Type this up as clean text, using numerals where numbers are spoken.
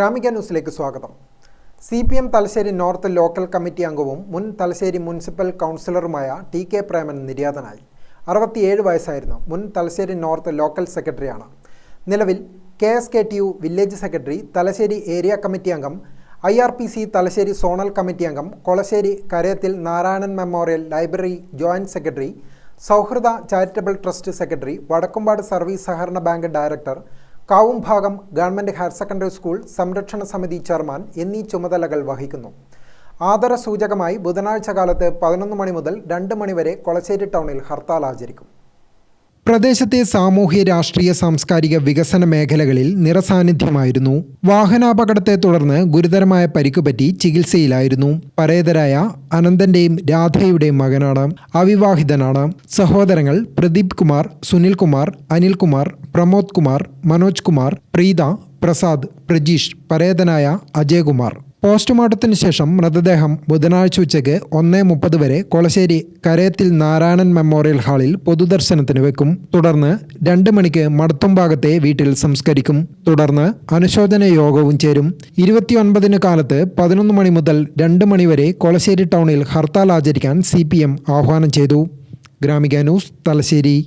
ഗ്രാമിക ന്യൂസിലേക്ക് സ്വാഗതം. CPM Thalassery north local committee അംഗവും മുൻ തലശ്ശേരി മുനിസിപ്പൽ കൗൺസിലറുമായ TK പ്രേമൻ നിര്യാതനായി. 67 വയസ്സായിരുന്നു. മുൻ തലശ്ശേരി നോർത്ത് ലോക്കൽ സെക്രട്ടറിയാണ്. നിലവിൽ KSKTU village secretary, Thalassery area committee അംഗം, IRPC തലശ്ശേരി സോണൽ കമ്മിറ്റി അംഗം, Kolassery Karayathil Narayanan memorial library joint secretary, സൗഹൃദ charitable trust secretary, Vadakkumpad service സഹകരണ bank director, Kavumbhagam government higher secondary school സംരക്ഷണ സമിതി ചെയർമാൻ എന്നീ ചുമതലകൾ വഹിക്കുന്നു. ആദരസൂചകമായി ബുധനാഴ്ച കാലത്ത് 11 മണി മുതൽ 2 മണി വരെ കൊളശ്ശേരി ടൗണിൽ ഹർത്താൽ ആചരിക്കും. പ്രദേശത്തെ സാമൂഹ്യ രാഷ്ട്രീയ സാംസ്കാരിക വികസന മേഖലകളിൽ നിറസാന്നിധ്യമായിരുന്നു. വാഹനാപകടത്തെ തുടർന്ന് ഗുരുതരമായ പരിക്കുപറ്റി ചികിത്സയിലായിരുന്നു. പരേതരായ അനന്തന്റെയും രാധയുടെയും മകനാണ്. അവിവാഹിതനാണ്. സഹോദരങ്ങൾ പ്രദീപ് കുമാർ, സുനിൽ കുമാർ, അനിൽകുമാർ, പ്രമോദ് കുമാർ, മനോജ് കുമാർ, പ്രീത, പ്രസാദ്, പ്രജീഷ്, പരേതനായ അജയകുമാർ. പോസ്റ്റ്മോർട്ടത്തിന് ശേഷം മൃതദേഹം ബുധനാഴ്ച ഉച്ചയ്ക്ക് 1:30 വരെ കൊളശ്ശേരി കരയത്തിൽ നാരായണൻ മെമ്മോറിയൽ ഹാളിൽ പൊതുദർശനത്തിന് വെക്കും. തുടർന്ന് 2 മണിക്ക് മടത്തുംഭാഗത്തെ വീട്ടിൽ സംസ്കരിക്കും. തുടർന്ന് അനുശോചന യോഗവും ചേരും. 29 കാലത്ത് 11 മണി മുതൽ 2 മണി വരെ കൊളശ്ശേരി ടൗണിൽ ഹർത്താൽ ആചരിക്കാൻ CPM ആഹ്വാനം ചെയ്തു. ഗ്രാമിക ന്യൂസ്, തലശ്ശേരി.